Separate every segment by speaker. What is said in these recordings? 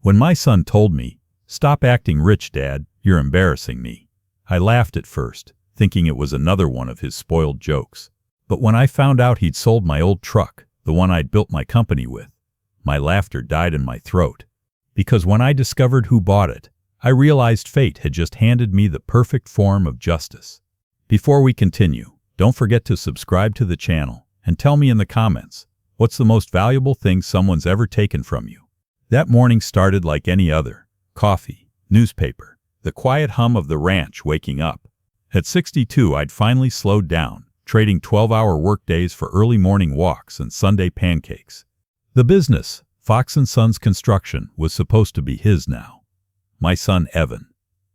Speaker 1: When my son told me, "Stop acting rich, Dad, you're embarrassing me," I laughed at first, thinking it was another one of his spoiled jokes. But when I found out he'd sold my old truck, the one I'd built my company with, my laughter died in my throat. Because when I discovered who bought it, I realized fate had just handed me the perfect form of justice. Before we continue, don't forget to subscribe to the channel and tell me in the comments, what's the most valuable thing someone's ever taken from you? That morning started like any other. Coffee, newspaper, the quiet hum of the ranch waking up. At 62, I'd finally slowed down, trading 12-hour workdays for early morning walks and Sunday pancakes. The business, Fox & Sons Construction, was supposed to be his now. My son Evan.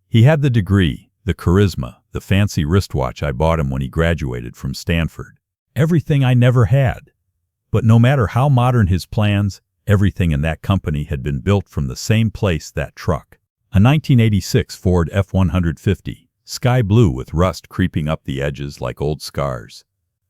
Speaker 1: He had the degree, the charisma, the fancy wristwatch I bought him when he graduated from Stanford. Everything I never had. But no matter how modern his plans, everything in that company had been built from the same place: that truck. A 1986 Ford F-150, sky blue with rust creeping up the edges like old scars.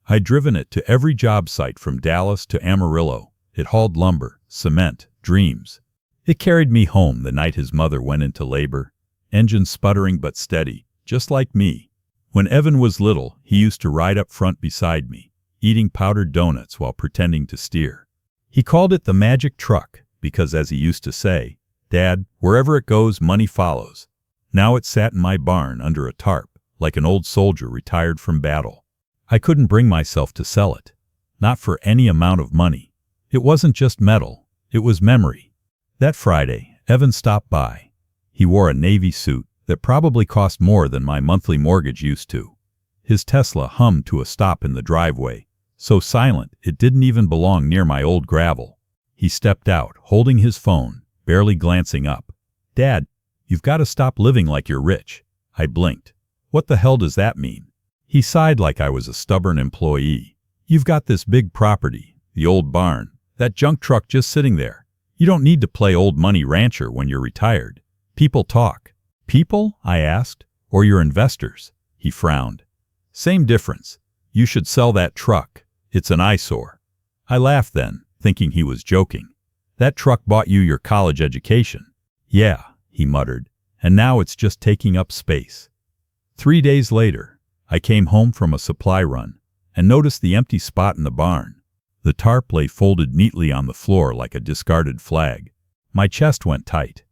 Speaker 1: I'd driven it to every job site from Dallas to Amarillo. It hauled lumber, cement, dreams. It carried me home the night his mother went into labor, engine sputtering but steady, just like me. When Evan was little, he used to ride up front beside me, eating powdered donuts while pretending to steer. He called it the magic truck because, as he used to say, "Dad, wherever it goes, money follows." Now it sat in my barn under a tarp, like an old soldier retired from battle. I couldn't bring myself to sell it. Not for any amount of money. It wasn't just metal, it was memory. That Friday, Evan stopped by. He wore a navy suit that probably cost more than my monthly mortgage used to. His Tesla hummed to a stop in the driveway, so silent it didn't even belong near my old gravel. He stepped out, holding his phone, barely glancing up. "Dad, you've got to stop living like you're rich." I blinked. "What the hell does that mean?" He sighed like I was a stubborn employee. "You've got this big property, the old barn, that junk truck just sitting there. You don't need to play old money rancher when you're retired. People talk." "People?" I asked. "Or your investors?" He frowned. "Same difference. You should sell that truck. It's an eyesore." I laughed then, thinking he was joking. "That truck bought you your college education." "Yeah," he muttered, "and now it's just taking up space." 3 days later, I came home from a supply run and noticed the empty spot in the barn. The tarp lay folded neatly on the floor like a discarded flag. My chest went tight.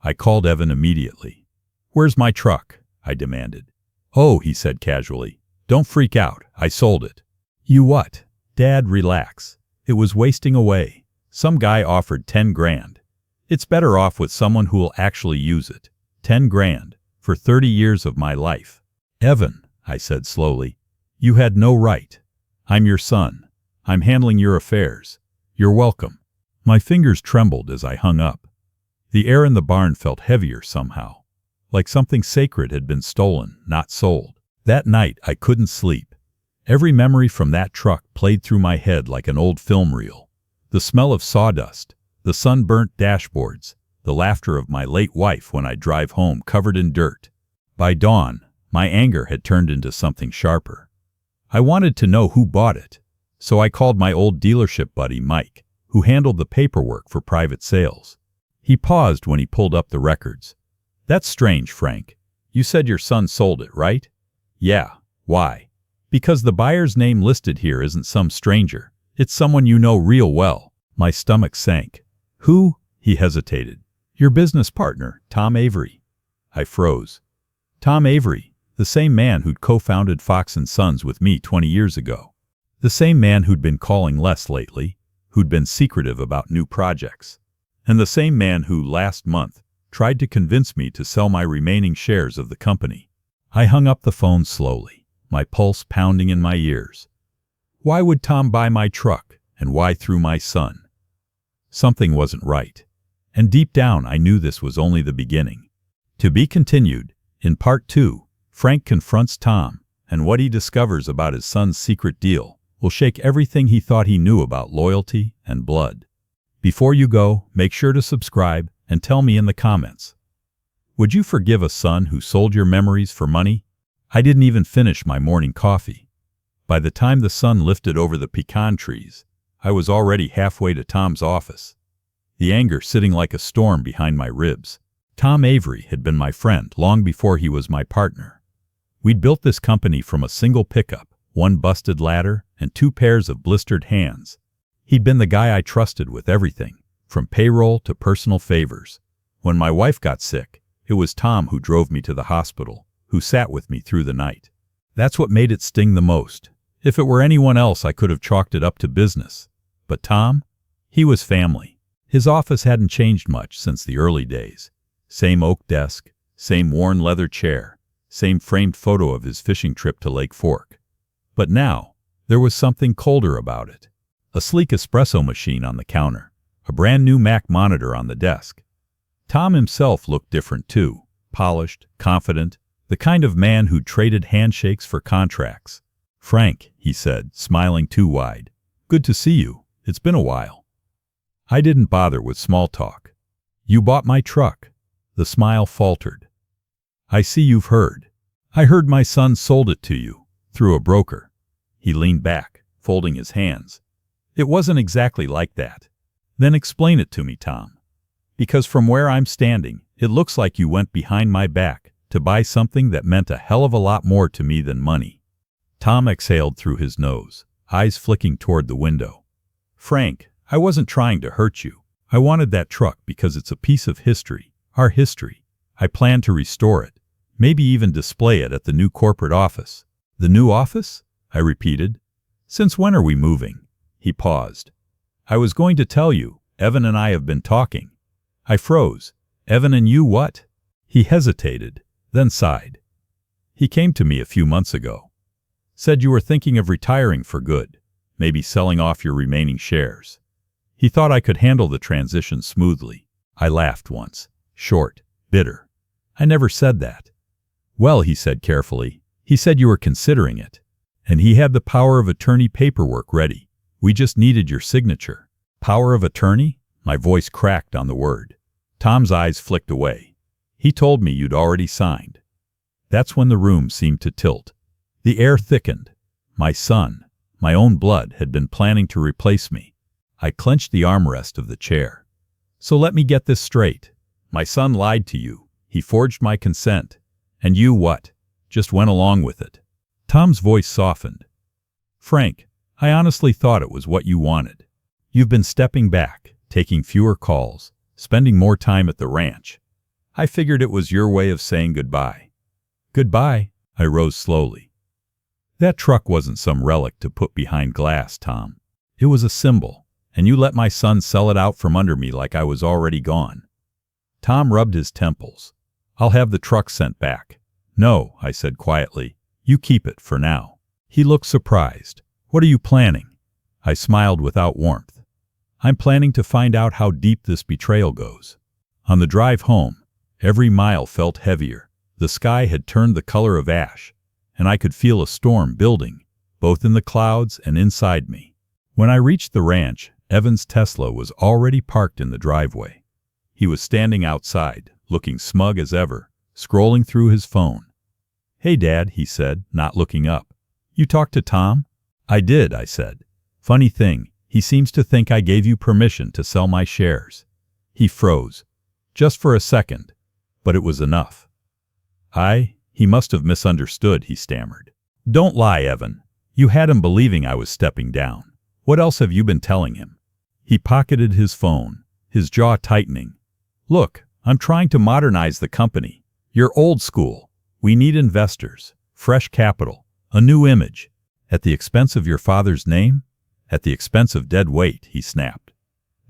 Speaker 1: I called Evan immediately. "Where's my truck?" I demanded. "Oh," he said casually, "don't freak out. I sold it." "You what?" "Dad, relax. It was wasting away. Some guy offered 10 grand. It's better off with someone who'll actually use it. 10 grand for 30 years of my life." "Evan," I said slowly, "you had no right. I'm your son. I'm handling your affairs. You're welcome." My fingers trembled as I hung up. The air in the barn felt heavier somehow, like something sacred had been stolen, not sold. That night I couldn't sleep. Every memory from that truck played through my head like an old film reel. The smell of sawdust, the sun-burnt dashboards, the laughter of my late wife when I'd drive home covered in dirt. By dawn, my anger had turned into something sharper. I wanted to know who bought it. So I called my old dealership buddy Mike, who handled the paperwork for private sales. He paused when he pulled up the records. "That's strange, Frank. You said your son sold it, right?" "Yeah. Why?" "Because the buyer's name listed here isn't some stranger. It's someone you know real well." My stomach sank. "Who?" He hesitated. "Your business partner, Tom Avery." I froze. Tom Avery, the same man who'd co-founded Fox & Sons with me 20 years ago. The same man who'd been calling less lately, who'd been secretive about new projects. And the same man who, last month, tried to convince me to sell my remaining shares of the company. I hung up the phone slowly, my pulse pounding in my ears. Why would Tom buy my truck, and why through my son? Something wasn't right. And deep down I knew this was only the beginning. To be continued, in Part 2, Frank confronts Tom, and what he discovers about his son's secret deal will shake everything he thought he knew about loyalty and blood. Before you go, make sure to subscribe and tell me in the comments. Would you forgive a son who sold your memories for money? I didn't even finish my morning coffee. By the time the sun lifted over the pecan trees, I was already halfway to Tom's office. the anger sitting like a storm behind my ribs. Tom Avery had been my friend long before he was my partner. We'd built this company from a single pickup, one busted ladder, and 2 pairs of blistered hands. He'd been the guy I trusted with everything, from payroll to personal favors. When my wife got sick, it was Tom who drove me to the hospital, who sat with me through the night. That's what made it sting the most. If it were anyone else, I could have chalked it up to business. But Tom? He was family. His office hadn't changed much since the early days. Same oak desk, same worn leather chair, same framed photo of his fishing trip to Lake Fork. But now, there was something colder about it. A sleek espresso machine on the counter, a brand new Mac monitor on the desk. Tom himself looked different too, polished, confident, the kind of man who'd traded handshakes for contracts. "Frank," he said, smiling too wide. "Good to see you. It's been a while." I didn't bother with small talk. "You bought my truck." The smile faltered. "I see you've heard. I heard my son sold it to you, through a broker." He leaned back, folding his hands. "It wasn't exactly like that." "Then explain it to me, Tom. Because from where I'm standing, it looks like you went behind my back to buy something that meant a hell of a lot more to me than money." Tom exhaled through his nose, eyes flicking toward the window. "Frank, I wasn't trying to hurt you. I wanted that truck because it's a piece of history, our history. I plan to restore it, maybe even display it at the new corporate office." "The new office?" I repeated. "Since when are we moving?" He paused. "I was going to tell you, Evan and I have been talking." I froze. "Evan and you what?" He hesitated, then sighed. "He came to me a few months ago. Said you were thinking of retiring for good, maybe selling off your remaining shares. He thought I could handle the transition smoothly." I laughed once, short, bitter. "I never said that." "Well," he said carefully, "he said you were considering it. And he had the power of attorney paperwork ready. We just needed your signature." "Power of attorney?" My voice cracked on the word. Tom's eyes flicked away. "He told me you'd already signed." That's when the room seemed to tilt. The air thickened. My son, my own blood, had been planning to replace me. I clenched the armrest of the chair. "So let me get this straight. My son lied to you. He forged my consent. And you what? Just went along with it." Tom's voice softened. "Frank, I honestly thought it was what you wanted. You've been stepping back, taking fewer calls, spending more time at the ranch. I figured it was your way of saying goodbye." "Goodbye?" I rose slowly. "That truck wasn't some relic to put behind glass, Tom. It was a symbol, and you let my son sell it out from under me like I was already gone." Tom rubbed his temples. "I'll have the truck sent back." "No," I said quietly. "You keep it for now." He looked surprised. "What are you planning?" I smiled without warmth. "I'm planning to find out how deep this betrayal goes." On the drive home, every mile felt heavier. The sky had turned the color of ash, and I could feel a storm building, both in the clouds and inside me. When I reached the ranch, Evan's Tesla was already parked in the driveway. He was standing outside, looking smug as ever, scrolling through his phone. "Hey, Dad," he said, not looking up. "You talked to Tom?" "I did," I said. "Funny thing, he seems to think I gave you permission to sell my shares." He froze. Just for a second, but it was enough. He must have misunderstood," he stammered. "Don't lie, Evan. You had him believing I was stepping down. What else have you been telling him?" He pocketed his phone, his jaw tightening. "Look, I'm trying to modernize the company. You're old school. We need investors, fresh capital, a new image. At the expense of your father's name? At the expense of dead weight," he snapped.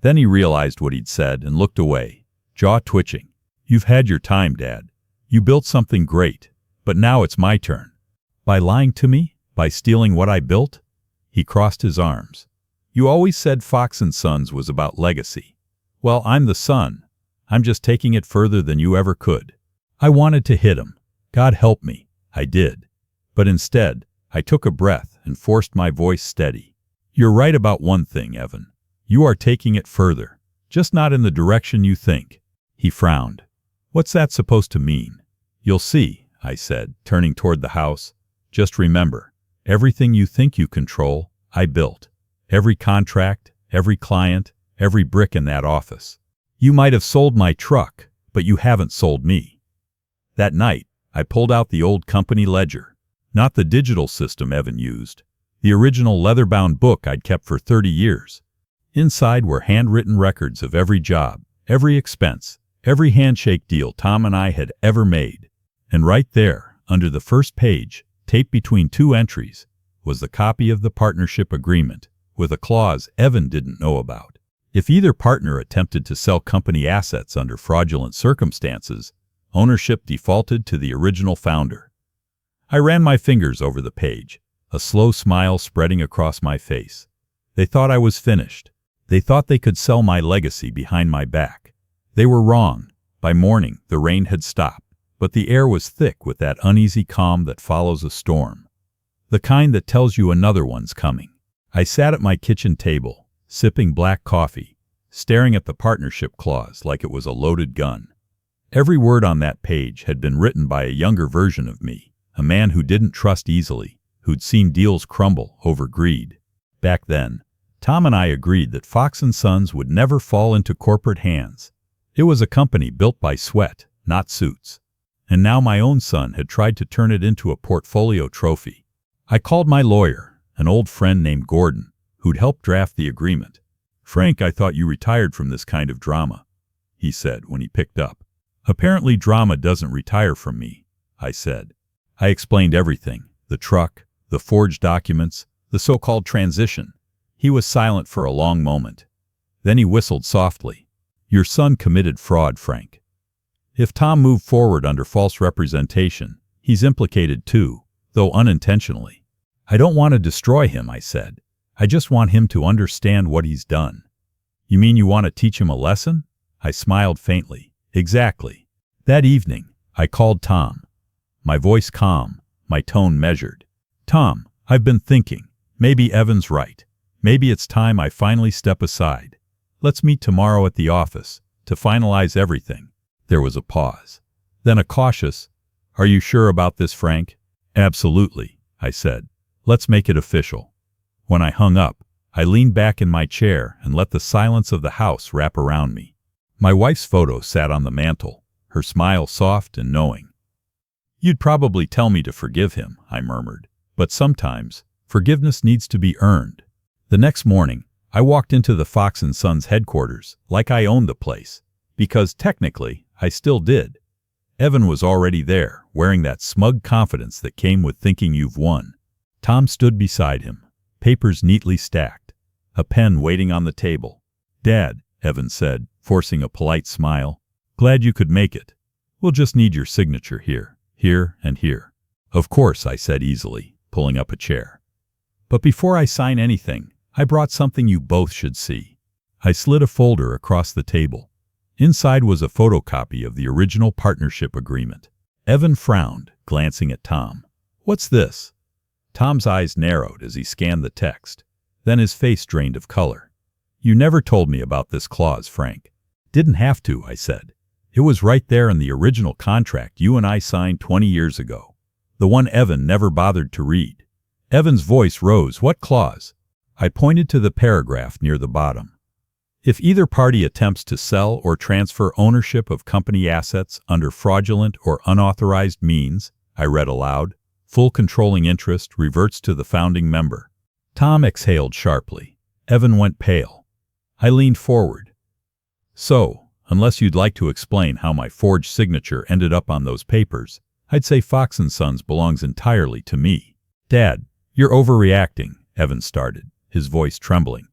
Speaker 1: Then he realized what he'd said and looked away, jaw twitching. "You've had your time, Dad. You built something great, but now it's my turn." "By lying to me? By stealing what I built?" He crossed his arms. "You always said Fox & Sons was about legacy. Well, I'm the son. I'm just taking it further than you ever could." I wanted to hit him. God help me, I did. But instead, I took a breath and forced my voice steady. "You're right about one thing, Evan. You are taking it further, just not in the direction you think." He frowned. "What's that supposed to mean?" "You'll see," I said, turning toward the house. "Just remember, everything you think you control, I built. Every contract, every client, every brick in that office. You might have sold my truck, but you haven't sold me. That night, I pulled out the old company ledger. Not the digital system Evan used. The original leather-bound book I'd kept for 30 years. Inside were handwritten records of every job, every expense, every handshake deal Tom and I had ever made. And right there, under the first page, taped between two entries, was the copy of the partnership agreement, with a clause Evan didn't know about. If either partner attempted to sell company assets under fraudulent circumstances, ownership defaulted to the original founder. I ran my fingers over the page, a slow smile spreading across my face. They thought I was finished. They thought they could sell my legacy behind my back. They were wrong. By morning, the rain had stopped, but the air was thick with that uneasy calm that follows a storm. The kind that tells you another one's coming. I sat at my kitchen table, sipping black coffee, staring at the partnership clause like it was a loaded gun. Every word on that page had been written by a younger version of me, a man who didn't trust easily, who'd seen deals crumble over greed. Back then, Tom and I agreed that Fox & Sons would never fall into corporate hands. It was a company built by sweat, not suits. And now my own son had tried to turn it into a portfolio trophy. I called my lawyer, an old friend named Gordon, who'd helped draft the agreement. "Frank, I thought you retired from this kind of drama," he said when he picked up. "Apparently drama doesn't retire from me," I said. I explained everything, the truck, the forged documents, the so-called transition. He was silent for a long moment. Then he whistled softly. "Your son committed fraud, Frank. If Tom moved forward under false representation, he's implicated too, though unintentionally." "I don't want to destroy him," I said. "I just want him to understand what he's done." "You mean you want to teach him a lesson?" I smiled faintly. "Exactly." That evening, I called Tom. My voice calm, my tone measured. "Tom, I've been thinking. Maybe Evan's right. Maybe it's time I finally step aside. Let's meet tomorrow at the office to finalize everything." There was a pause. Then a cautious, "Are you sure about this, Frank?" "Absolutely," I said. "Let's make it official." When I hung up, I leaned back in my chair and let the silence of the house wrap around me. My wife's photo sat on the mantel, her smile soft and knowing. "You'd probably tell me to forgive him," I murmured. "But sometimes, forgiveness needs to be earned." The next morning, I walked into the Fox & Sons headquarters like I owned the place, because technically, I still did. Evan was already there, wearing that smug confidence that came with thinking you've won. Tom stood beside him, papers neatly stacked, a pen waiting on the table. "Dad," Evan said, forcing a polite smile, "glad you could make it. We'll just need your signature here, here, and here." "Of course," I said easily, pulling up a chair. "But before I sign anything, I brought something you both should see." I slid a folder across the table. Inside was a photocopy of the original partnership agreement. Evan frowned, glancing at Tom. "What's this?" Tom's eyes narrowed as he scanned the text. Then his face drained of color. "You never told me about this clause, Frank." "Didn't have to," I said. "It was right there in the original contract you and I signed 20 years ago. The one Evan never bothered to read." Evan's voice rose. "What clause?" I pointed to the paragraph near the bottom. "If either party attempts to sell or transfer ownership of company assets under fraudulent or unauthorized means," I read aloud, "full controlling interest reverts to the founding member." Tom exhaled sharply. Evan went pale. I leaned forward. "So, unless you'd like to explain how my forged signature ended up on those papers, I'd say Fox & Sons belongs entirely to me." "Dad, you're overreacting," Evan started, his voice trembling.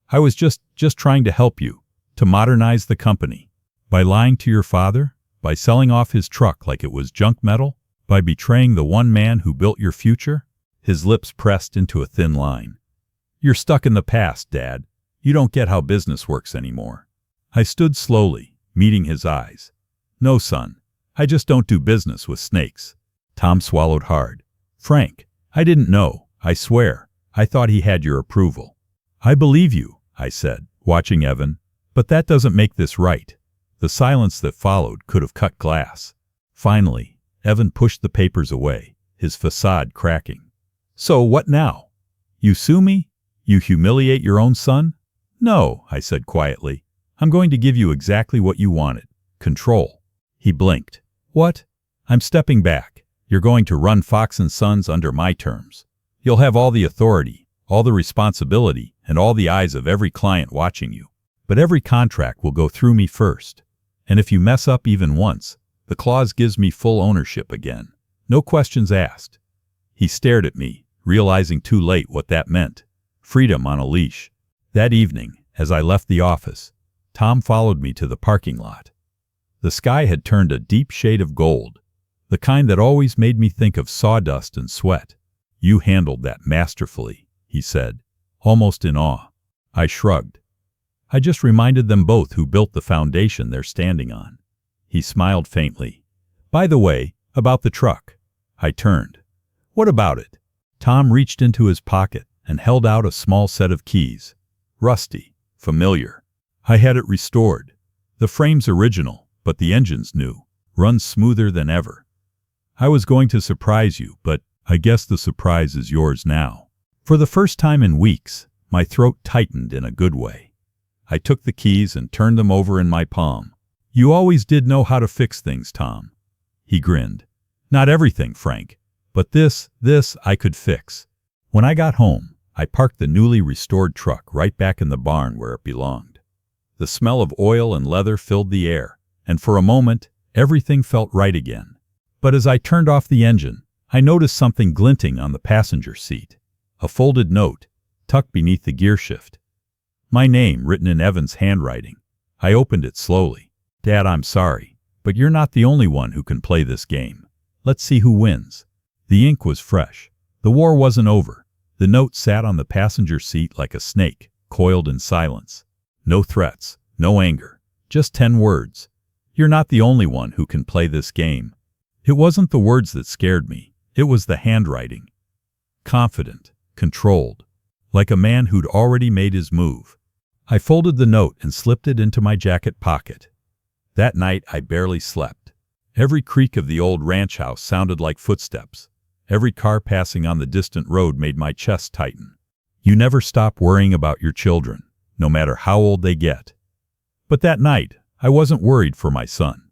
Speaker 1: "I was just trying to help you, to modernize the company." "By lying to your father? By selling off his truck like it was junk metal? By betraying the one man who built your future?" His lips pressed into a thin line. "You're stuck in the past, Dad. You don't get how business works anymore." I stood slowly, meeting his eyes. "No, son. I just don't do business with snakes." Tom swallowed hard. "Frank, I didn't know. I swear. I thought he had your approval." "I believe you," I said, watching Evan, "but that doesn't make this right." The silence that followed could have cut glass. Finally, Evan pushed the papers away, his facade cracking. "So what now? You sue me? You humiliate your own son?" "No," I said quietly. I'm going to give you exactly what you wanted. Control. He blinked. What? I'm stepping back. You're going to run Fox & Sons under my terms. You'll have all the authority, all the responsibility, and all the eyes of every client watching you. But every contract will go through me first. And if you mess up even once, the clause gives me full ownership again. No questions asked. He stared at me, realizing too late what that meant. Freedom on a leash. That evening, as I left the office, Tom followed me to the parking lot. The sky had turned a deep shade of gold, the kind that always made me think of sawdust and sweat. You handled that masterfully, he said, almost in awe. I shrugged. I just reminded them both who built the foundation they're standing on. He smiled faintly. By the way, about the truck. I turned. What about it? Tom reached into his pocket and held out a small set of keys. Rusty, familiar. I had it restored. The frame's original, but the engine's new. Runs smoother than ever. I was going to surprise you, but I guess the surprise is yours now. For the first time in weeks, my throat tightened in a good way. I took the keys and turned them over in my palm. You always did know how to fix things, Tom. He grinned. Not everything, Frank, but this I could fix. When I got home, I parked the newly restored truck right back in the barn where it belonged. The smell of oil and leather filled the air, and for a moment, everything felt right again. But as I turned off the engine, I noticed something glinting on the passenger seat. A folded note, tucked beneath the gearshift. My name written in Evan's handwriting. I opened it slowly. Dad, I'm sorry, but you're not the only one who can play this game. Let's see who wins. The ink was fresh. The war wasn't over. The note sat on the passenger seat like a snake, coiled in silence. No threats, no anger, just 10 words. You're not the only one who can play this game. It wasn't the words that scared me. It was the handwriting. Confident, controlled, like a man who'd already made his move. I folded the note and slipped it into my jacket pocket. That night I barely slept. Every creak of the old ranch house sounded like footsteps. Every car passing on the distant road made my chest tighten. You never stop worrying about your children, no matter how old they get. But that night, I wasn't worried for my son.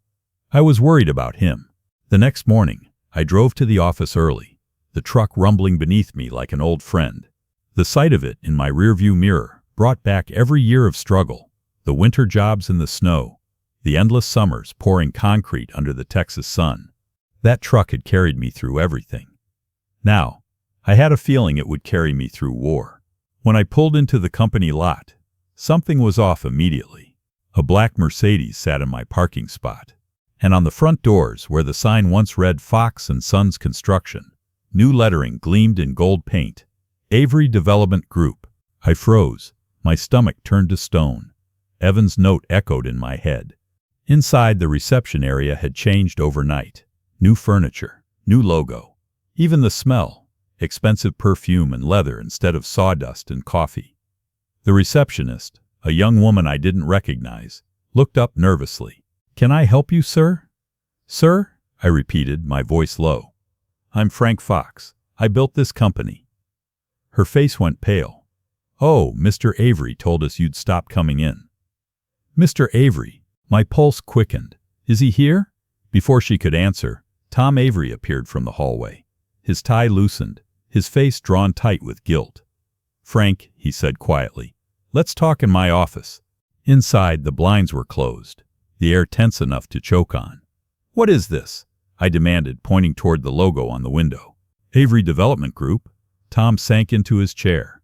Speaker 1: I was worried about him. The next morning, I drove to the office early, the truck rumbling beneath me like an old friend. The sight of it in my rearview mirror brought back every year of struggle, the winter jobs in the snow, the endless summers pouring concrete under the Texas sun. That truck had carried me through everything. Now, I had a feeling it would carry me through war. When I pulled into the company lot, something was off immediately. A black Mercedes sat in my parking spot, and on the front doors where the sign once read Fox & Sons Construction, new lettering gleamed in gold paint. Avery Development Group. I froze. My stomach turned to stone. Evan's note echoed in my head. Inside, the reception area had changed overnight. New furniture, new logo. Even the smell, expensive perfume and leather instead of sawdust and coffee. The receptionist, a young woman I didn't recognize, looked up nervously. "Can I help you, sir?" "Sir?" I repeated, my voice low. "I'm Frank Fox. I built this company." Her face went pale. "Oh, Mr. Avery told us you'd stop coming in." "Mr. Avery?" My pulse quickened. "Is he here?" Before she could answer, Tom Avery appeared from the hallway. His tie loosened, his face drawn tight with guilt. "Frank," he said quietly, "let's talk in my office." Inside, the blinds were closed, the air tense enough to choke on. "What is this?" I demanded, pointing toward the logo on the window. "Avery Development Group." Tom sank into his chair.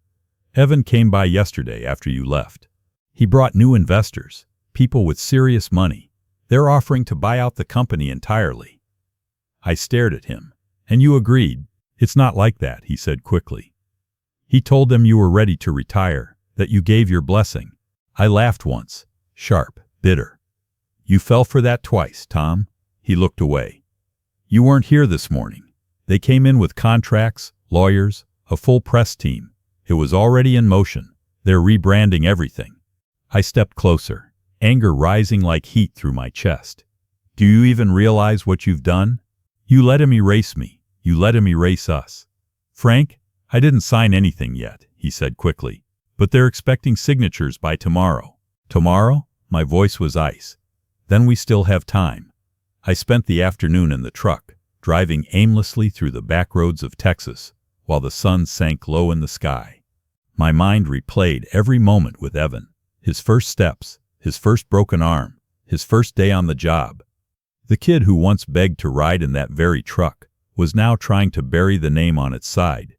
Speaker 1: "Evan came by yesterday after you left. He brought new investors, people with serious money. They're offering to buy out the company entirely." I stared at him. "And you agreed?" "It's not like that," he said quickly. "He told them you were ready to retire, that you gave your blessing." I laughed once, sharp, bitter. "You fell for that twice, Tom." He looked away. "You weren't here this morning. They came in with contracts, lawyers, a full press team. It was already in motion. They're rebranding everything." I stepped closer, anger rising like heat through my chest. "Do you even realize what you've done? You let him erase me. You let him erase us." "Frank, I didn't sign anything yet," he said quickly. "But they're expecting signatures by tomorrow." "Tomorrow?" My voice was ice. Then we still have time. I spent the afternoon in the truck, driving aimlessly through the back roads of Texas, while the sun sank low in the sky. My mind replayed every moment with Evan, his first steps, his first broken arm, his first day on the job. The kid who once begged to ride in that very truck was now trying to bury the name on its side.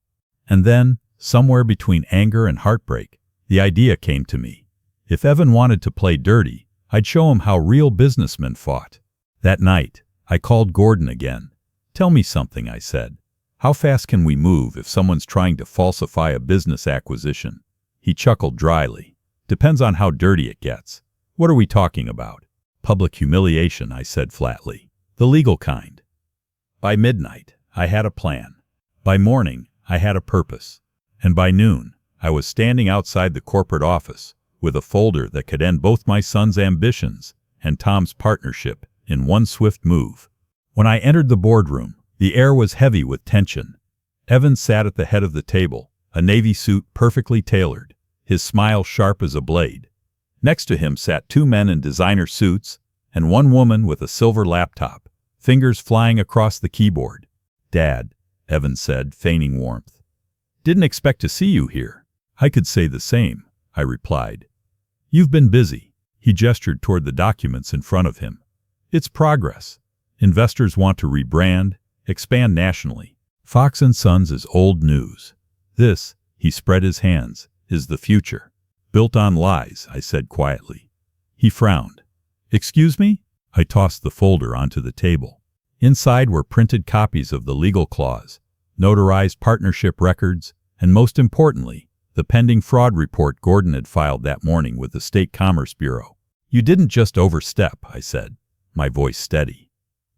Speaker 1: And then, somewhere between anger and heartbreak, the idea came to me. If Evan wanted to play dirty, I'd show him how real businessmen fought. That night, I called Gordon again. "Tell me something," I said. "How fast can we move if someone's trying to falsify a business acquisition?" He chuckled dryly. "Depends on how dirty it gets. What are we talking about?" "Public humiliation," I said flatly. "The legal kind." By midnight, I had a plan. By morning, I had a purpose. And by noon, I was standing outside the corporate office with a folder that could end both my son's ambitions and Tom's partnership in one swift move. When I entered the boardroom, the air was heavy with tension. Evan sat at the head of the table, a navy suit perfectly tailored, his smile sharp as a blade. Next to him sat two men in designer suits and one woman with a silver laptop, fingers flying across the keyboard. "Dad," Evan said, feigning warmth. "Didn't expect to see you here." "I could say the same," I replied. "You've been busy." He gestured toward the documents in front of him. "It's progress. Investors want to rebrand, expand nationally. Fox & Sons is old news. This," he spread his hands, "is the future. Built on lies," I said quietly. He frowned. "Excuse me?" I tossed the folder onto the table. Inside were printed copies of the legal clause, notarized partnership records, and most importantly, the pending fraud report Gordon had filed that morning with the State Commerce Bureau. "You didn't just overstep," I said, my voice steady.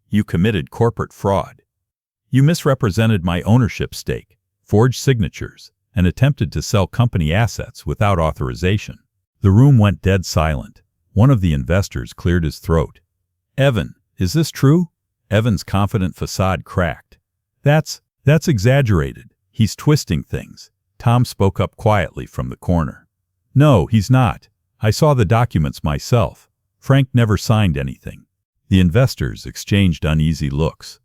Speaker 1: "You committed corporate fraud. You misrepresented my ownership stake, forged signatures, and attempted to sell company assets without authorization." The room went dead silent. One of the investors cleared his throat. "Evan, is this true?" Evan's confident facade cracked. That's exaggerated. He's twisting things." Tom spoke up quietly from the corner. "No, he's not. I saw the documents myself. Frank never signed anything." The investors exchanged uneasy looks.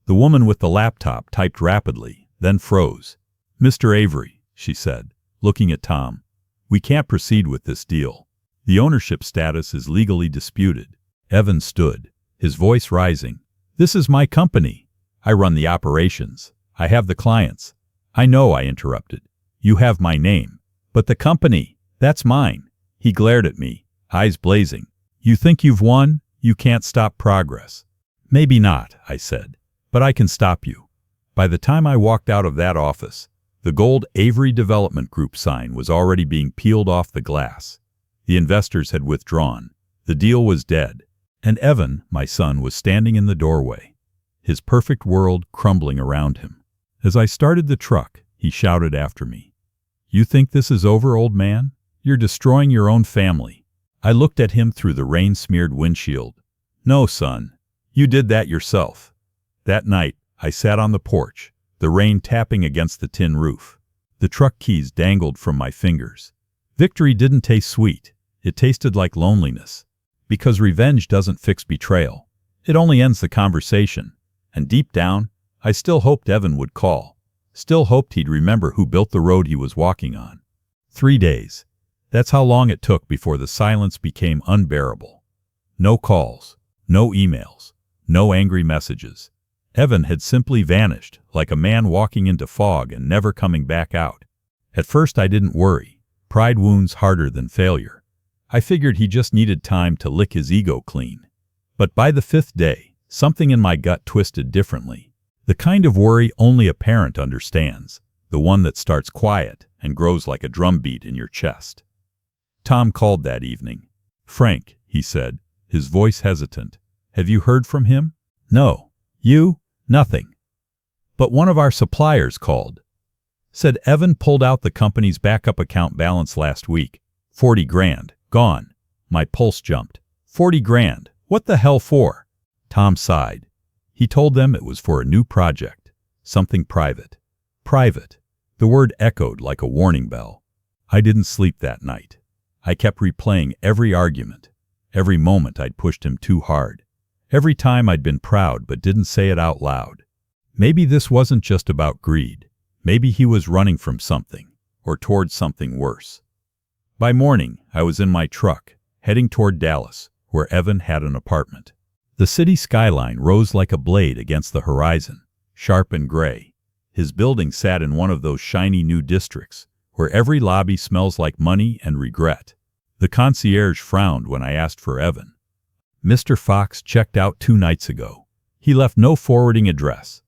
Speaker 1: The woman with the laptop typed rapidly, then froze. "Mr. Avery," she said, looking at Tom, "we can't proceed with this deal. The ownership status is legally disputed." Evan stood, his voice rising. "This is my company. I run the operations. I have the clients." "I know," I interrupted. "You have my name. But the company, that's mine." He glared at me, eyes blazing. "You think you've won? You can't stop progress." "Maybe not," I said, "but I can stop you." By the time I walked out of that office, the gold Avery Development Group sign was already being peeled off the glass. The investors had withdrawn. The deal was dead. And Evan, my son, was standing in the doorway, his perfect world crumbling around him. As I started the truck, he shouted after me, "You think this is over, old man? You're destroying your own family." I looked at him through the rain-smeared windshield. "No, son. You did that yourself." That night, I sat on the porch, the rain tapping against the tin roof. The truck keys dangled from my fingers. Victory didn't taste sweet. It tasted like loneliness. Because revenge doesn't fix betrayal. It only ends the conversation. And deep down, I still hoped Evan would call. Still hoped he'd remember who built the road he was walking on. 3 days. That's how long it took before the silence became unbearable. No calls, no emails, no angry messages. Evan had simply vanished, like a man walking into fog and never coming back out. At first I didn't worry. Pride wounds harder than failure. I figured he just needed time to lick his ego clean. But by the 5th day, something in my gut twisted differently. The kind of worry only a parent understands, the one that starts quiet and grows like a drumbeat in your chest. Tom called that evening. "Frank," he said, his voice hesitant, "have you heard from him?" "No." "You?" "Nothing." "But one of our suppliers called. Said Evan pulled out the company's backup account balance last week. 40 grand. Gone." My pulse jumped. 40 grand. What the hell for? Tom sighed. He told them it was for a new project. Something private. Private. The word echoed like a warning bell. I didn't sleep that night. I kept replaying every argument. Every moment I'd pushed him too hard. Every time I'd been proud but didn't say it out loud. Maybe this wasn't just about greed. Maybe he was running from something, or towards something worse. By morning, I was in my truck, heading toward Dallas, where Evan had an apartment. The city skyline rose like a blade against the horizon, sharp and gray. His building sat in one of those shiny new districts, where every lobby smells like money and regret. The concierge frowned when I asked for Evan. Mr. Fox checked out 2 nights ago. He left no forwarding address.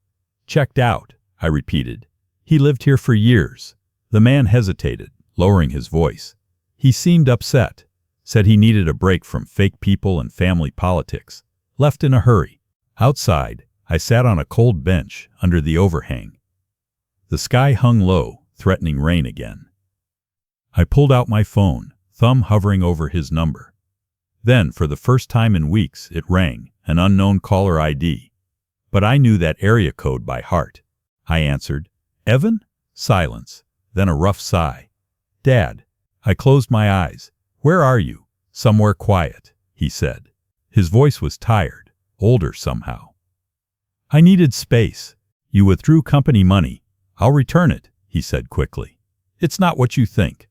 Speaker 1: Checked out, I repeated. He lived here for years. The man hesitated, lowering his voice. He seemed upset, said he needed a break from fake people and family politics. Left in a hurry. Outside, I sat on a cold bench under the overhang. The sky hung low, threatening rain again. I pulled out my phone, thumb hovering over his number. Then, for the first time in weeks, it rang, an unknown caller ID. But I knew that area code by heart. I answered, "Evan?" Silence, then a rough sigh. "Dad." I closed my eyes. "Where are you?" "Somewhere quiet," he said. His voice was tired, older somehow. "I needed space. You withdrew company money. I'll return it," he said quickly. "It's not what you think.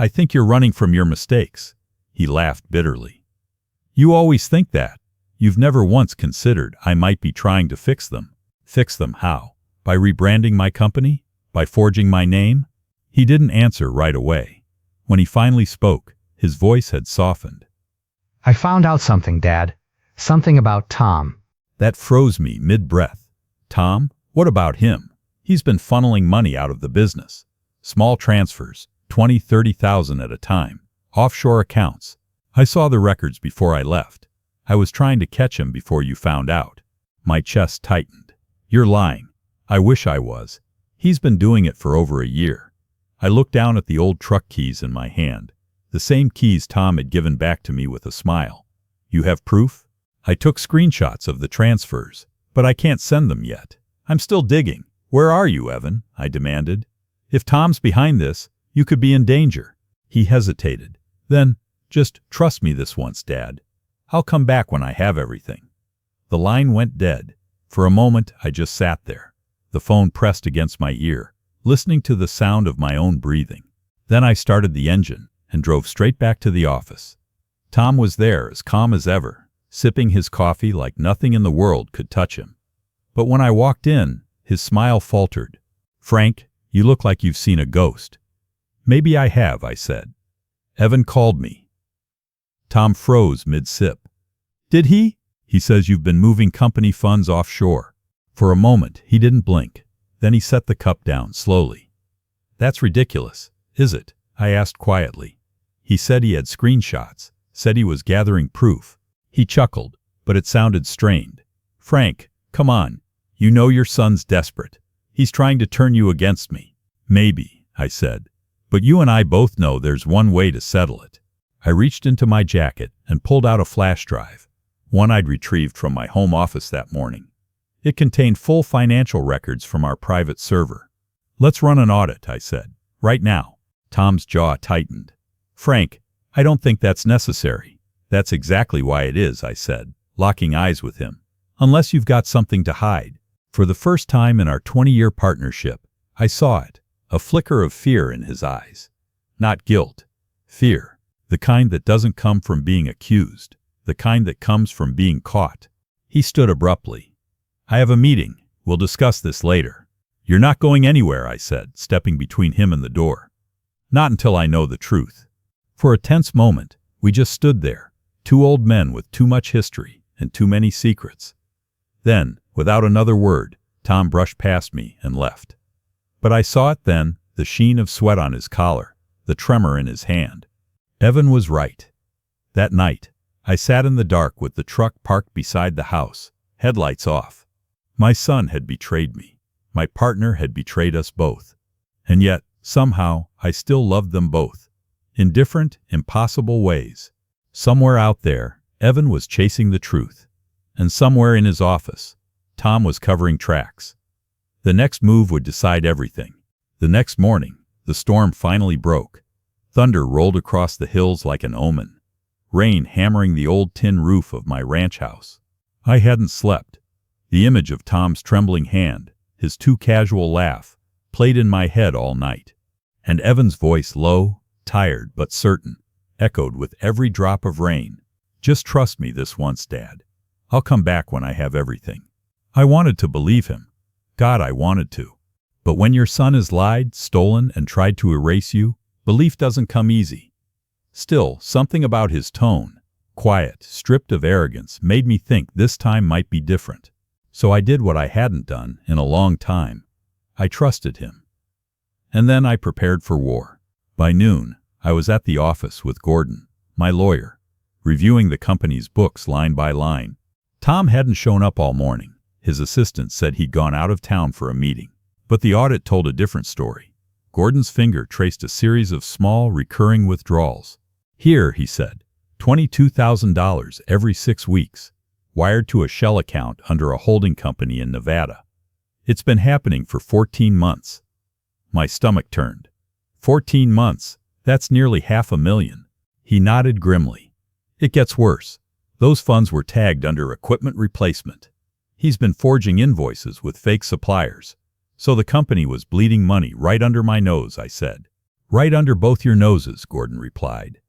Speaker 1: I think you're running from your mistakes." He laughed bitterly. "You always think that. You've never once considered I might be trying to fix them." "Fix them how? By rebranding my company? By forging my name?" He didn't answer right away. When he finally spoke, his voice had softened.
Speaker 2: "I found out something, Dad. Something about Tom."
Speaker 1: That froze me mid-breath. "Tom? What about him? He's been funneling money out of the business. Small transfers, 20, 30,000 at a time. Offshore accounts. I saw the records before I left. I was trying to catch him before you found out." My chest tightened. "You're lying." "I wish I was. He's been doing it for over a year." I looked down at the old truck keys in my hand. The same keys Tom had given back to me with a smile. "You have proof?" "I took screenshots of the transfers, but I can't send them yet. I'm still digging." "Where are you, Evan?" I demanded. "If Tom's behind this, you could be in danger." He hesitated. Then, "Just trust me this once, Dad. I'll come back when I have everything." The line went dead. For a moment, I just sat there, the phone pressed against my ear, listening to the sound of my own breathing. Then I started the engine and drove straight back to the office. Tom was there, as calm as ever, sipping his coffee like nothing in the world could touch him. But when I walked in, his smile faltered. "Frank, you look like you've seen a ghost." "Maybe I have," I said. "Evan called me." Tom froze mid-sip. "Did he?" "He says you've been moving company funds offshore." For a moment, he didn't blink. Then he set the cup down slowly. "That's ridiculous, is it?" I asked quietly. He said he had screenshots, said he was gathering proof. He chuckled, but it sounded strained. "Frank, come on. You know your son's desperate. He's trying to turn you against me." "Maybe," I said. "But you and I both know there's one way to settle it." I reached into my jacket and pulled out a flash drive, one I'd retrieved from my home office that morning. It contained full financial records from our private server. "Let's run an audit," I said. "Right now." Tom's jaw tightened. "Frank, I don't think that's necessary." "That's exactly why it is," I said, locking eyes with him. "Unless you've got something to hide." For the first time in our 20-year partnership, I saw it, a flicker of fear in his eyes. Not guilt, fear. The kind that doesn't come from being accused, the kind that comes from being caught. He stood abruptly. "I have a meeting. We'll discuss this later." "You're not going anywhere," I said, stepping between him and the door. "Not until I know the truth." For a tense moment, we just stood there, 2 old men with too much history and too many secrets. Then, without another word, Tom brushed past me and left. But I saw it then, the sheen of sweat on his collar, the tremor in his hand. Evan was right. That night, I sat in the dark with the truck parked beside the house, headlights off. My son had betrayed me. My partner had betrayed us both. And yet, somehow, I still loved them both. In different, impossible ways. Somewhere out there, Evan was chasing the truth. And somewhere in his office, Tom was covering tracks. The next move would decide everything. The next morning, the storm finally broke. Thunder rolled across the hills like an omen. rain hammering the old tin roof of my ranch house. I hadn't slept. The image of Tom's trembling hand, his too casual laugh, played in my head all night. And Evan's voice, low, tired but certain, echoed with every drop of rain. "Just trust me this once, Dad. I'll come back when I have everything." I wanted to believe him. God, I wanted to. But when your son has lied, stolen, and tried to erase you, belief doesn't come easy. Still, something about his tone, quiet, stripped of arrogance, made me think this time might be different. So I did what I hadn't done in a long time. I trusted him. And then I prepared for war. By noon, I was at the office with Gordon, my lawyer, reviewing the company's books line by line. Tom hadn't shown up all morning. His assistant said he'd gone out of town for a meeting. But the audit told a different story. Gordon's finger traced a series of small, recurring withdrawals. "Here," he said, $22,000 every 6 weeks, wired to a shell account under a holding company in Nevada. It's been happening for 14 months. My stomach turned. 14 months, that's nearly $500,000. He nodded grimly. "It gets worse. Those funds were tagged under equipment replacement. He's been forging invoices with fake suppliers. So the company was bleeding money right under my nose," I said. "Right under both your noses," Gordon replied.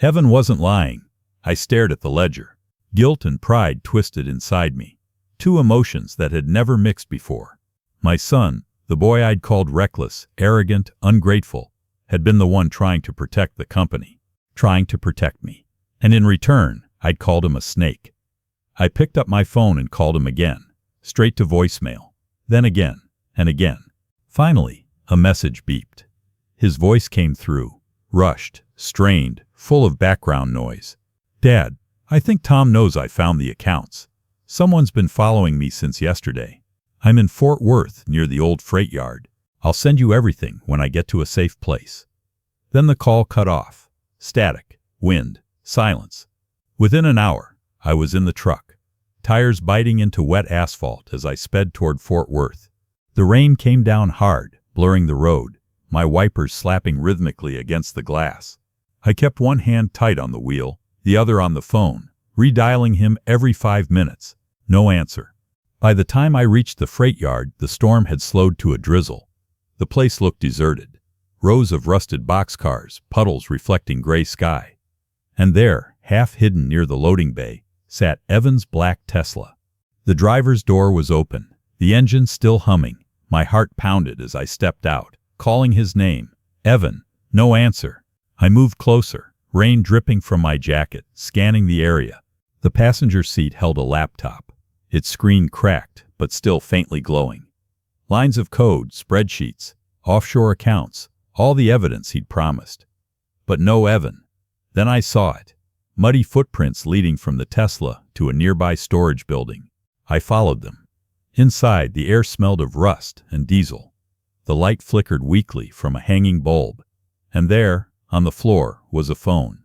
Speaker 1: Evan wasn't lying. I stared at the ledger. Guilt and pride twisted inside me, two emotions that had never mixed before. My son, the boy I'd called reckless, arrogant, ungrateful, had been the one trying to protect the company, trying to protect me. And in return, I'd called him a snake. I picked up my phone and called him again, straight to voicemail, then again, and again. Finally, a message beeped. His voice came through, rushed, strained, full of background noise. "Dad, I think Tom knows I found the accounts. Someone's been following me since yesterday. I'm in Fort Worth, near the old freight yard. I'll send you everything when I get to a safe place." Then the call cut off. Static, wind, silence. Within an hour, I was in the truck, tires biting into wet asphalt as I sped toward Fort Worth. The rain came down hard, blurring the road, my wipers slapping rhythmically against the glass. I kept one hand tight on the wheel, the other on the phone, redialing him every 5 minutes. No answer. By the time I reached the freight yard, the storm had slowed to a drizzle. The place looked deserted. Rows of rusted boxcars, puddles reflecting gray sky. And there, half hidden near the loading bay, sat Evan's black Tesla. The driver's door was open, the engine still humming. My heart pounded as I stepped out, calling his name. "Evan." No answer. I moved closer, rain dripping from my jacket, scanning the area. The passenger seat held a laptop, its screen cracked, but still faintly glowing. Lines of code, spreadsheets, offshore accounts, all the evidence he'd promised. But no Evan. Then I saw it. Muddy footprints leading from the Tesla to a nearby storage building. I followed them. Inside, the air smelled of rust and diesel. The light flickered weakly from a hanging bulb. And there, on the floor, was a phone.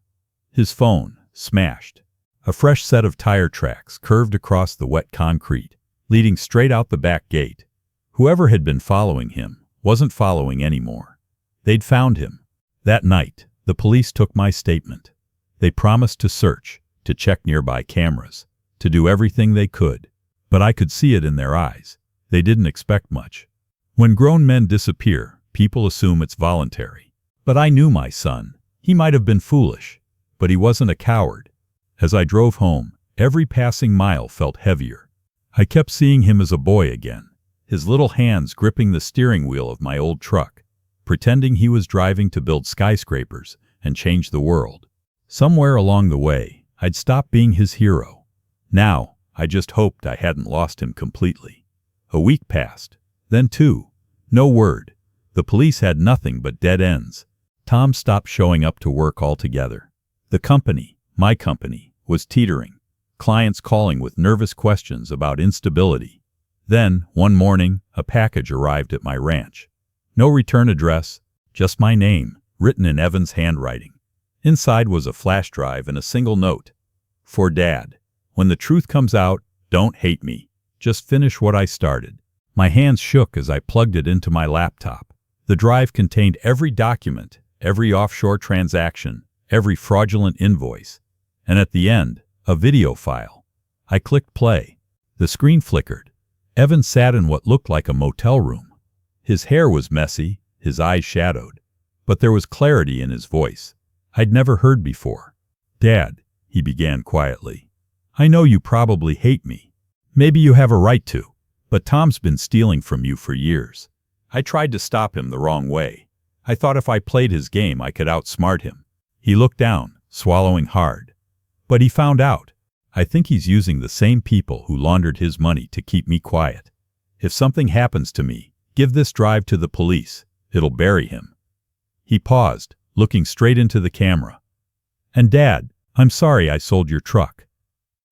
Speaker 1: His phone, smashed. A fresh set of tire tracks curved across the wet concrete, leading straight out the back gate. Whoever had been following him wasn't following anymore. They'd found him. That night, the police took my statement. They promised to search, to check nearby cameras, to do everything they could. But I could see it in their eyes. They didn't expect much. When grown men disappear, people assume it's voluntary. But I knew my son. He might have been foolish, but he wasn't a coward. As I drove home, every passing mile felt heavier. I kept seeing him as a boy again, his little hands gripping the steering wheel of my old truck, pretending he was driving to build skyscrapers and change the world. Somewhere along the way, I'd stopped being his hero. Now, I just hoped I hadn't lost him completely. A week passed, then 2. No word. The police had nothing but dead ends. Tom stopped showing up to work altogether. The company, my company, was teetering, clients calling with nervous questions about instability. Then, one morning, a package arrived at my ranch. No return address, just my name, written in Evan's handwriting. Inside was a flash drive and a single note. For Dad. When the truth comes out, don't hate me. Just finish what I started. My hands shook as I plugged it into my laptop. The drive contained every document, every offshore transaction, every fraudulent invoice. And at the end, a video file. I clicked play. The screen flickered. Evan sat in what looked like a motel room. His hair was messy, his eyes shadowed, but there was clarity in his voice I'd never heard before. "Dad," he began quietly, "I know you probably hate me. Maybe you have a right to, but Tom's been stealing from you for years. I tried to stop him the wrong way. I thought if I played his game I could outsmart him." He looked down, swallowing hard. "But he found out. I think he's using the same people who laundered his money to keep me quiet. If something happens to me, give this drive to the police. It'll bury him." He paused, looking straight into the camera. "And Dad, I'm sorry I sold your truck.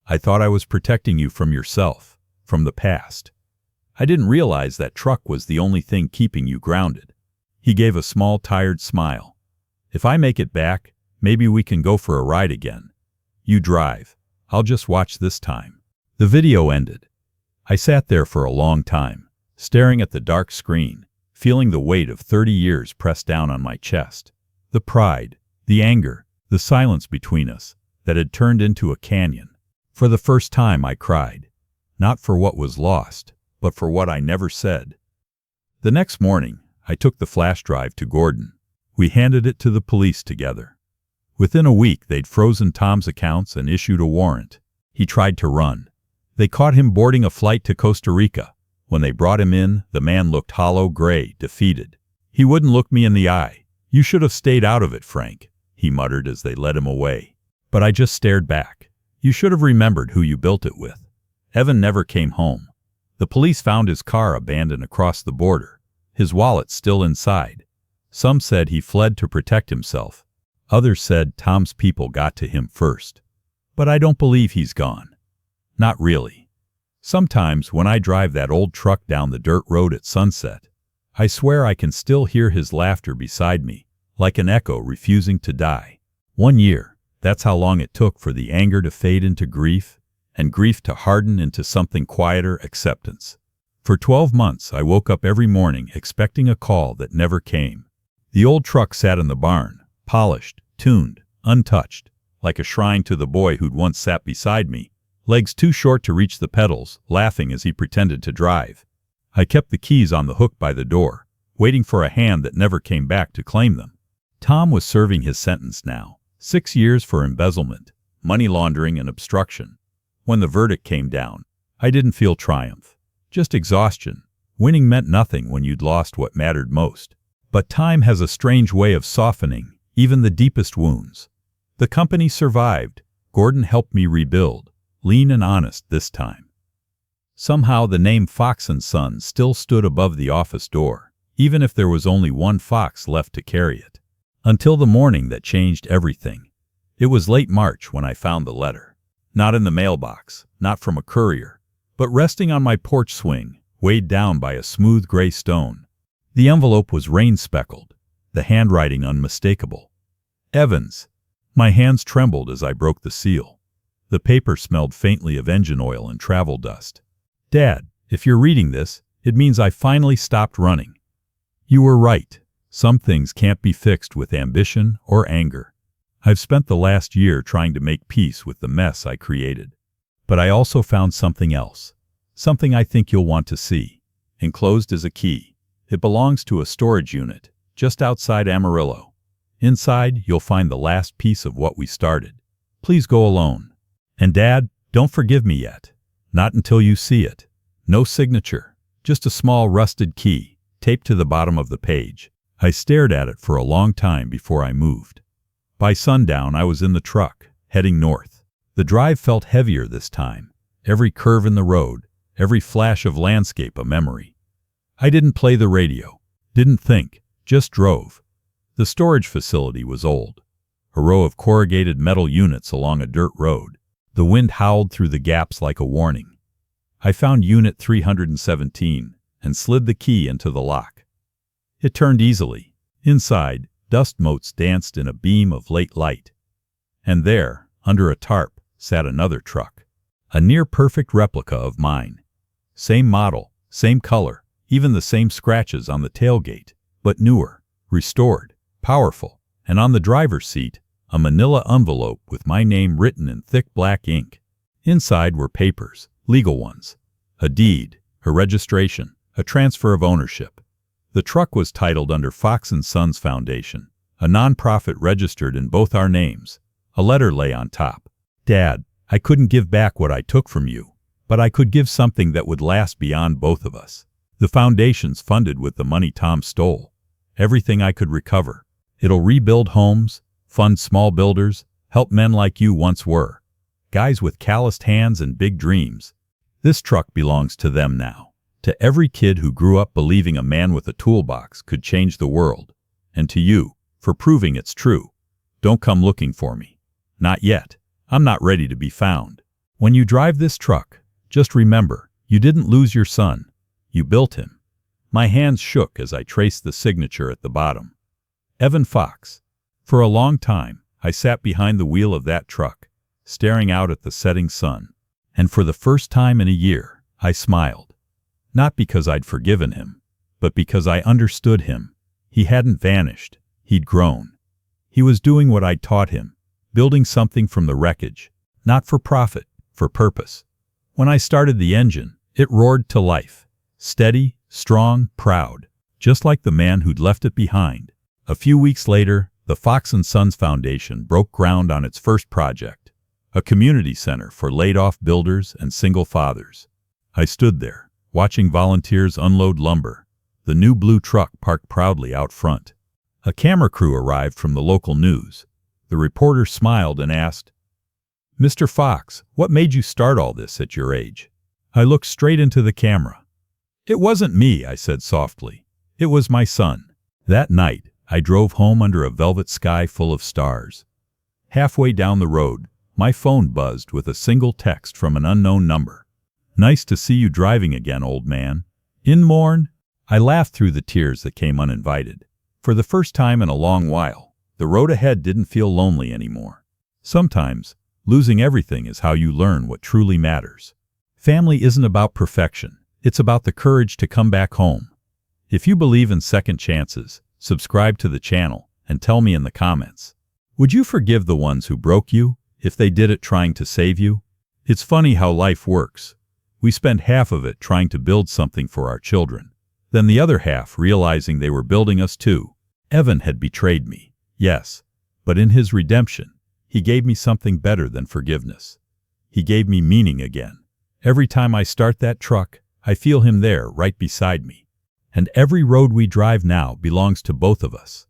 Speaker 1: I thought I was protecting you from yourself, from the past. I didn't realize that truck was the only thing keeping you grounded." He gave a small, tired smile. "If I make it back, maybe we can go for a ride again. You drive. I'll just watch this time." The video ended. I sat there for a long time, staring at the dark screen, feeling the weight of 30 years pressed down on my chest. The pride, the anger, the silence between us that had turned into a canyon. For the first time I cried, not for what was lost, but for what I never said. The next morning, I took the flash drive to Gordon. We handed it to the police together. Within a week, they'd frozen Tom's accounts and issued a warrant. He tried to run. They caught him boarding a flight to Costa Rica. When they brought him in, the man looked hollow, gray, defeated. He wouldn't look me in the eye. "You should have stayed out of it, Frank," he muttered as they led him away. But I just stared back. "You should have remembered who you built it with." Evan never came home. The police found his car abandoned across the border, his wallet still inside. Some said he fled to protect himself. Others said Tom's people got to him first. But I don't believe he's gone. Not really. Sometimes when I drive that old truck down the dirt road at sunset, I swear I can still hear his laughter beside me, like an echo refusing to die. 1 year, that's how long it took for the anger to fade into grief, and grief to harden into something quieter, acceptance. For 12 months, I woke up every morning expecting a call that never came. The old truck sat in the barn, polished, tuned, untouched, like a shrine to the boy who'd once sat beside me, legs too short to reach the pedals, laughing as he pretended to drive. I kept the keys on the hook by the door, waiting for a hand that never came back to claim them. Tom was serving his sentence now, 6 years for embezzlement, money laundering, and obstruction. When the verdict came down, I didn't feel triumph, just exhaustion. Winning meant nothing when you'd lost what mattered most. But time has a strange way of softening even the deepest wounds. The company survived. Gordon helped me rebuild, lean and honest this time. Somehow the name Fox & Son still stood above the office door, even if there was only one Fox left to carry it. Until the morning that changed everything. It was late March when I found the letter. Not in the mailbox, not from a courier, but resting on my porch swing, weighed down by a smooth gray stone. The envelope was rain-speckled, the handwriting unmistakable. Evans. My hands trembled as I broke the seal. The paper smelled faintly of engine oil and travel dust. "Dad, if you're reading this, it means I finally stopped running. You were right. Some things can't be fixed with ambition or anger. I've spent the last year trying to make peace with the mess I created. But I also found something else. Something I think you'll want to see. Enclosed is a key. It belongs to a storage unit, just outside Amarillo. Inside, you'll find the last piece of what we started. Please go alone. And Dad, don't forgive me yet. Not until you see it. No signature, just a small rusted key, taped to the bottom of the page. I stared at it for a long time before I moved. By sundown, I was in the truck, heading north. The drive felt heavier this time. Every curve in the road, every flash of landscape a memory. I didn't play the radio, didn't think, just drove. The storage facility was old. A row of corrugated metal units along a dirt road. The wind howled through the gaps like a warning. I found Unit 317 and slid the key into the lock. It turned easily. Inside, dust motes danced in a beam of late light. And there, under a tarp, sat another truck. A near-perfect replica of mine. Same model, same color, even the same scratches on the tailgate, but newer, restored, powerful, and on the driver's seat, a manila envelope with my name written in thick black ink. Inside were papers, legal ones, a deed, a registration, a transfer of ownership. The truck was titled under Fox & Sons Foundation, a nonprofit registered in both our names. A letter lay on top. Dad, I couldn't give back what I took from you, but I could give something that would last beyond both of us. The foundation's funded with the money Tom stole. Everything I could recover. It'll rebuild homes, fund small builders, help men like you once were. Guys with calloused hands and big dreams. This truck belongs to them now. To every kid who grew up believing a man with a toolbox could change the world. And to you, for proving it's true. Don't come looking for me. Not yet. I'm not ready to be found. When you drive this truck, just remember, you didn't lose your son. You built him. My hands shook as I traced the signature at the bottom. Evan Fox. For a long time, I sat behind the wheel of that truck, staring out at the setting sun. And for the first time in a year, I smiled. Not because I'd forgiven him, but because I understood him. He hadn't vanished. He'd grown. He was doing what I'd taught him, building something from the wreckage, not for profit, for purpose. When I started the engine, it roared to life. Steady, strong, proud, just like the man who'd left it behind. A few weeks later, the Fox & Sons Foundation broke ground on its first project, a community center for laid-off builders and single fathers. I stood there, watching volunteers unload lumber, the new blue truck parked proudly out front. A camera crew arrived from the local news. The reporter smiled and asked, "Mr. Fox, what made you start all this at your age?" I looked straight into the camera. "It wasn't me," I said softly. "It was my son." That night, I drove home under a velvet sky full of stars. Halfway down the road, my phone buzzed with a single text from an unknown number. "Nice to see you driving again, old man. In morn?" I laughed through the tears that came uninvited. For the first time in a long while, the road ahead didn't feel lonely anymore. Sometimes, losing everything is how you learn what truly matters. Family isn't about perfection. It's about the courage to come back home. If you believe in second chances, subscribe to the channel and tell me in the comments. Would you forgive the ones who broke you if they did it trying to save you? It's funny how life works. We spend half of it trying to build something for our children, then the other half realizing they were building us too. Evan had betrayed me, yes, but in his redemption, he gave me something better than forgiveness. He gave me meaning again. Every time I start that truck, I feel him there right beside me. And every road we drive now belongs to both of us.